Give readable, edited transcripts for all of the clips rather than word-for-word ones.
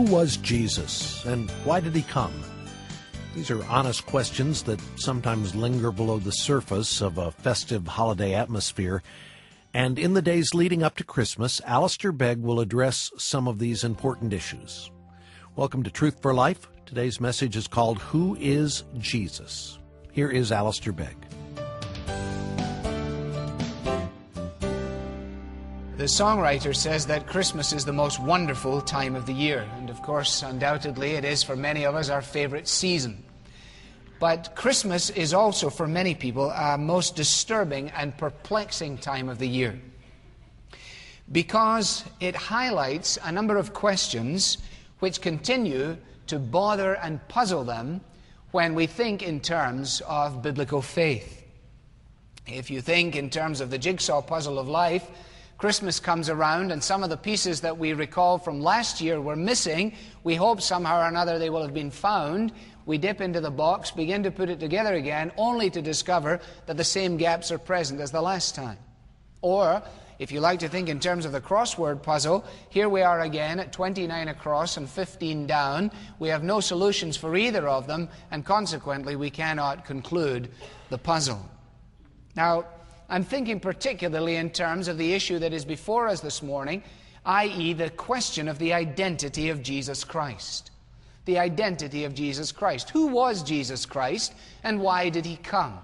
was Jesus, and why did he come? These are honest questions that sometimes linger below the surface of a festive holiday atmosphere. And in the days leading up to Christmas, Alistair Begg will address some of these important issues. Welcome to Truth for Life. Today's message is called, Who is Jesus? Here is Alistair Begg. The songwriter says that Christmas is the most wonderful time of the year. And of course, undoubtedly, it is for many of us our favorite season. But Christmas is also, for many people, a most disturbing and perplexing time of the year, because it highlights a number of questions which continue to bother and puzzle them when we think in terms of biblical faith. If you think in terms of the jigsaw puzzle of life, Christmas comes around and some of the pieces that we recall from last year were missing. We hope somehow or another they will have been found. We dip into the box, begin to put it together again, only to discover that the same gaps are present as the last time. Or, if you like to think in terms of the crossword puzzle, here we are again at 29 across and 15 down. We have no solutions for either of them, and consequently we cannot conclude the puzzle. Now, I'm thinking particularly in terms of the issue that is before us this morning, i.e. the question of the identity of Jesus Christ. The identity of Jesus Christ. Who was Jesus Christ, and why did he come?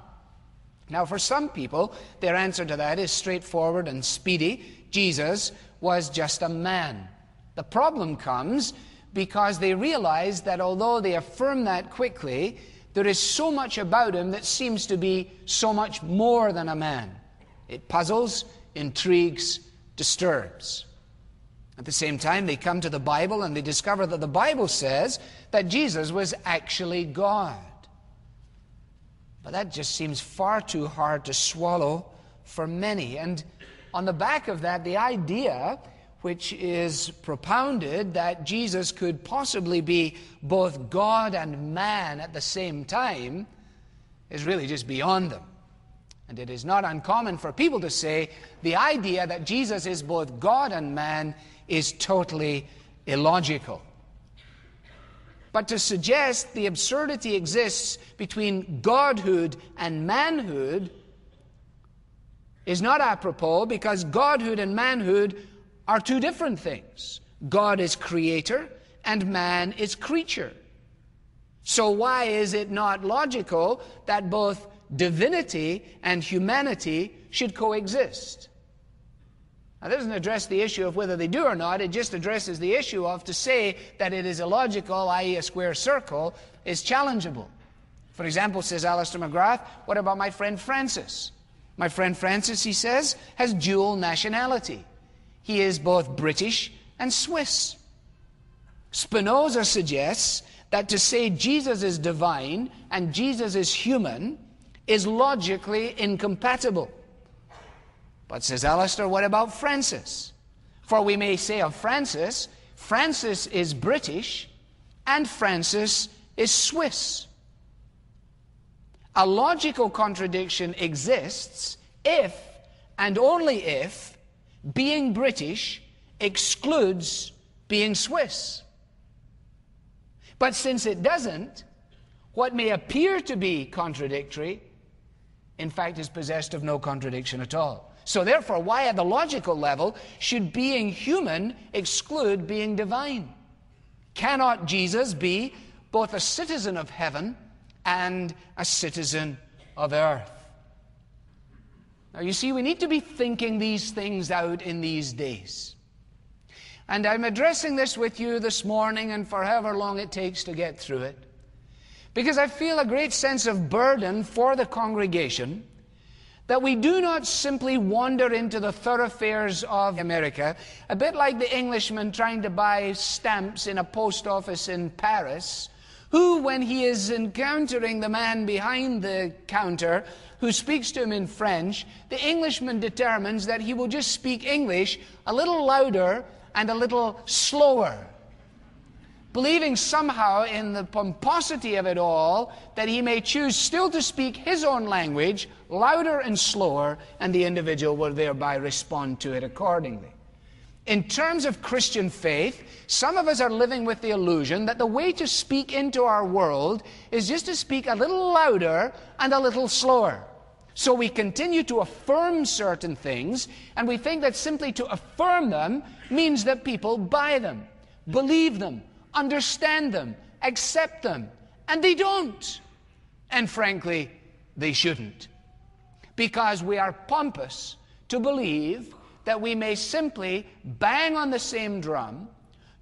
Now, for some people, their answer to that is straightforward and speedy. Jesus was just a man. The problem comes because they realize that although they affirm that quickly, there is so much about him that seems to be so much more than a man. It puzzles, intrigues, disturbs. At the same time, they come to the Bible and they discover that the Bible says that Jesus was actually God. But that just seems far too hard to swallow for many. And on the back of that, the idea which is propounded that Jesus could possibly be both God and man at the same time is really just beyond them. And it is not uncommon for people to say the idea that Jesus is both God and man is totally illogical. But to suggest the absurdity exists between godhood and manhood is not apropos, because godhood and manhood are two different things. God is creator and man is creature. So why is it not logical that both divinity and humanity should coexist? Now, that doesn't address the issue of whether they do or not. It just addresses the issue of to say that it is illogical, i.e. a square circle, is challengeable. For example, says Alistair McGrath, what about my friend Francis? My friend Francis, he says, has dual nationality. He is both British and Swiss. Spinoza suggests that to say Jesus is divine and Jesus is human is logically incompatible. But says Alistair, what about Francis? For we may say of Francis, Francis is British and Francis is Swiss. A logical contradiction exists if, and only if, being British excludes being Swiss. But since it doesn't, what may appear to be contradictory, in fact, is possessed of no contradiction at all. So therefore, why at the logical level should being human exclude being divine? Cannot Jesus be both a citizen of heaven and a citizen of earth? Now you see, we need to be thinking these things out in these days. And I'm addressing this with you this morning and for however long it takes to get through it, because I feel a great sense of burden for the congregation that we do not simply wander into the thoroughfares of America, a bit like the Englishman trying to buy stamps in a post office in Paris, who, when he is encountering the man behind the counter who speaks to him in French, the Englishman determines that he will just speak English a little louder and a little slower, believing somehow in the pomposity of it all that he may choose still to speak his own language louder and slower, and the individual will thereby respond to it accordingly. In terms of Christian faith, some of us are living with the illusion that the way to speak into our world is just to speak a little louder and a little slower. So we continue to affirm certain things, and we think that simply to affirm them means that people buy them, believe them, understand them, accept them. And they don't. And frankly, they shouldn't. Because we are pompous to believe that we may simply bang on the same drum,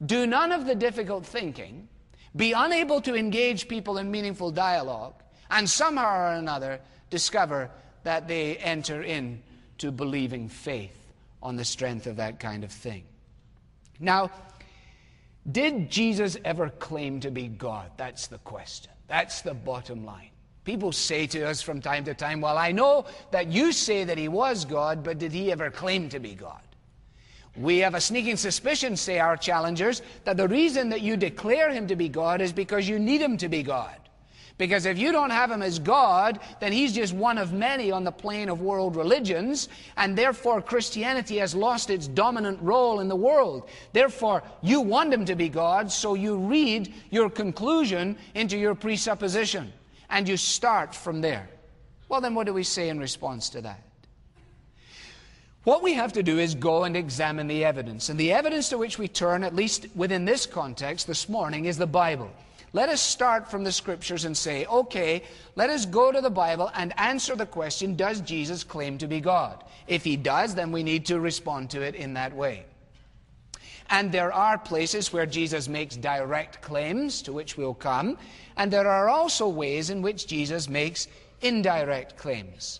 do none of the difficult thinking, be unable to engage people in meaningful dialogue, and somehow or another discover that they enter into believing faith on the strength of that kind of thing. Now, did Jesus ever claim to be God? That's the question. That's the bottom line. People say to us from time to time, well, I know that you say that he was God, but did he ever claim to be God? We have a sneaking suspicion, say our challengers, that the reason that you declare him to be God is because you need him to be God. Because if you don't have him as God, then he's just one of many on the plane of world religions, and therefore Christianity has lost its dominant role in the world. Therefore, you want him to be God, so you read your conclusion into your presupposition, and you start from there. Well, then what do we say in response to that? What we have to do is go and examine the evidence. And the evidence to which we turn, at least within this context this morning, is the Bible. Let us start from the Scriptures and say, okay, let us go to the Bible and answer the question, does Jesus claim to be God? If he does, then we need to respond to it in that way. And there are places where Jesus makes direct claims, to which we'll come, and there are also ways in which Jesus makes indirect claims.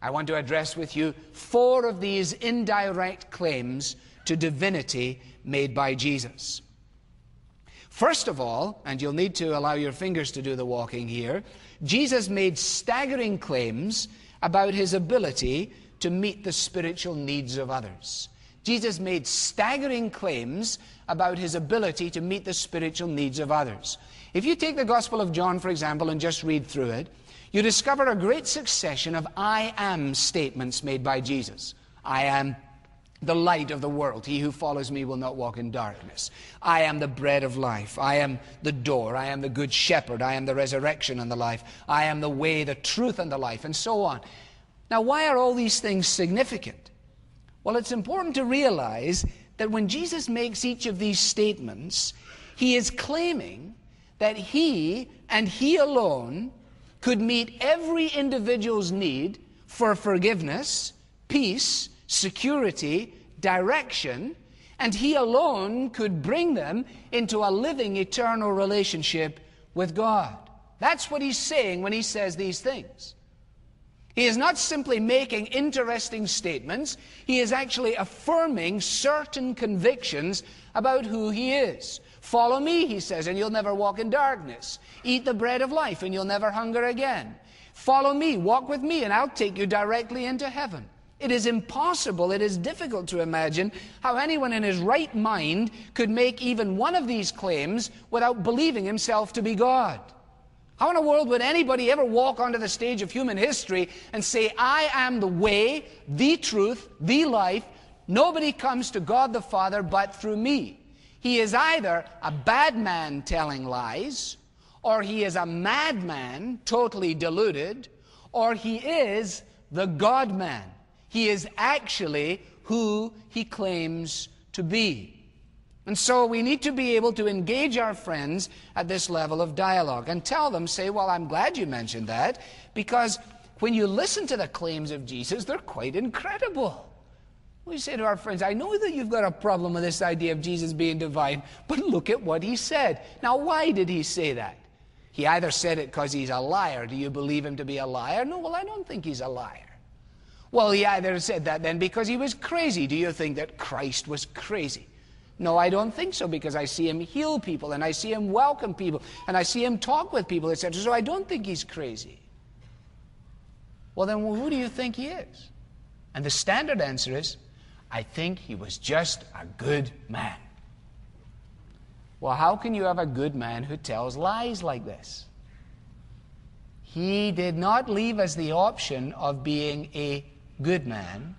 I want to address with you 4 of these indirect claims to divinity made by Jesus. First of all, and you'll need to allow your fingers to do the walking here, Jesus made staggering claims about his ability to meet the spiritual needs of others. Jesus made staggering claims about his ability to meet the spiritual needs of others. If you take the Gospel of John, for example, and just read through it, you discover a great succession of I am statements made by Jesus. I am the light of the world. He who follows me will not walk in darkness. I am the bread of life. I am the door. I am the good shepherd. I am the resurrection and the life. I am the way, the truth, and the life, and so on. Now, why are all these things significant? Well, it's important to realize that when Jesus makes each of these statements, he is claiming that he and he alone could meet every individual's need for forgiveness, peace, security, direction, and he alone could bring them into a living, eternal relationship with God. That's what he's saying when he says these things. He is not simply making interesting statements. He is actually affirming certain convictions about who he is. Follow me, he says, and you'll never walk in darkness. Eat the bread of life, and you'll never hunger again. Follow me, walk with me, and I'll take you directly into heaven. It is impossible, it is difficult to imagine how anyone in his right mind could make even one of these claims without believing himself to be God. How in the world would anybody ever walk onto the stage of human history and say, I am the way, the truth, the life. Nobody comes to God the Father but through me. He is either a bad man telling lies, or he is a madman, totally deluded, or he is the God-man. He is actually who he claims to be. And so we need to be able to engage our friends at this level of dialogue and tell them, say, well, I'm glad you mentioned that, because when you listen to the claims of Jesus, they're quite incredible. We say to our friends, I know that you've got a problem with this idea of Jesus being divine, but look at what he said. Now, why did he say that? He either said it because he's a liar. Do you believe him to be a liar? No, well, I don't think he's a liar. Well, he either said that then because he was crazy. Do you think that Christ was crazy? No, I don't think so, because I see him heal people, and I see him welcome people, and I see him talk with people, etc. So I don't think he's crazy. Well, then who do you think he is? And the standard answer is, I think he was just a good man. Well, how can you have a good man who tells lies like this? He did not leave us the option of being a good man.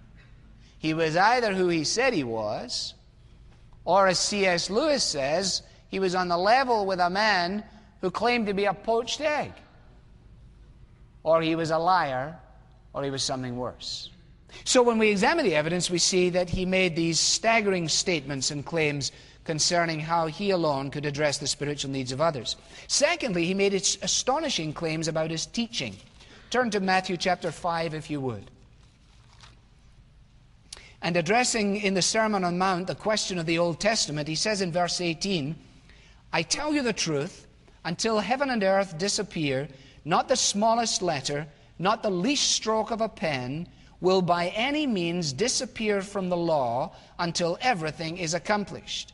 He was either who he said he was, Or as C.S. Lewis says, he was on the level with a man who claimed to be a poached egg. Or he was a liar, or he was something worse. So when we examine the evidence, we see that he made these staggering statements and claims concerning how he alone could address the spiritual needs of others. Secondly, he made astonishing claims about his teaching. Turn to Matthew chapter 5, if you would. And addressing in the Sermon on the Mount the question of the Old Testament, he says in verse 18, "I tell you the truth, until heaven and earth disappear, not the smallest letter, not the least stroke of a pen, will by any means disappear from the law until everything is accomplished."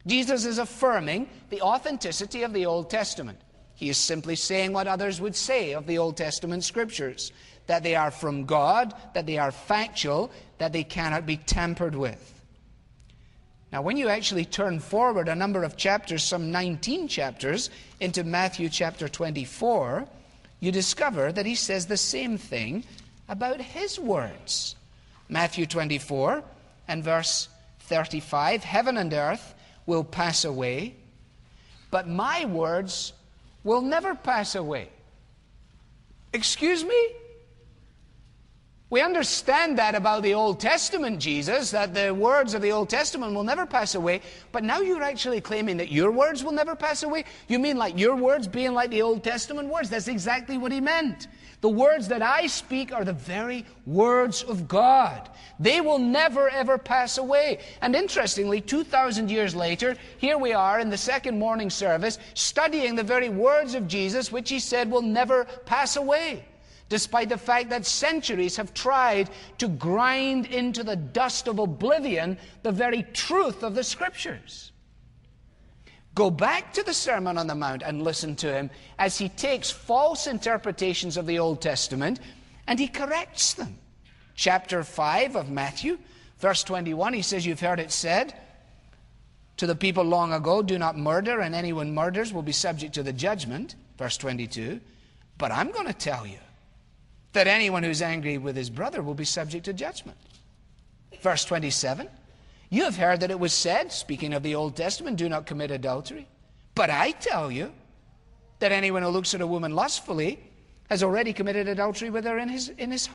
Jesus is affirming the authenticity of the Old Testament. He is simply saying what others would say of the Old Testament scriptures, that they are from God, that they are factual, that they cannot be tampered with. Now, when you actually turn forward a number of chapters, some 19 chapters, into Matthew chapter 24, you discover that he says the same thing about his words. Matthew 24 and verse 35, "Heaven and earth will pass away, but my words will never pass away." Excuse me? We understand that about the Old Testament, Jesus, that the words of the Old Testament will never pass away, but now you're actually claiming that your words will never pass away? You mean like your words being like the Old Testament words? That's exactly what he meant. The words that I speak are the very words of God. They will never, ever pass away. And interestingly, 2,000 years later, here we are in the second morning service, studying the very words of Jesus, which he said will never pass away, despite the fact that centuries have tried to grind into the dust of oblivion the very truth of the Scriptures. Go back to the Sermon on the Mount and listen to him as he takes false interpretations of the Old Testament and he corrects them. Chapter 5 of Matthew, verse 21, he says, "You've heard it said to the people long ago, 'Do not murder, and anyone murders will be subject to the judgment.'" Verse 22, "But I'm going to tell you that anyone who's angry with his brother will be subject to judgment." Verse 27, "You have heard that it was said," speaking of the Old Testament, "Do not commit adultery. But I tell you that anyone who looks at a woman lustfully has already committed adultery with her in his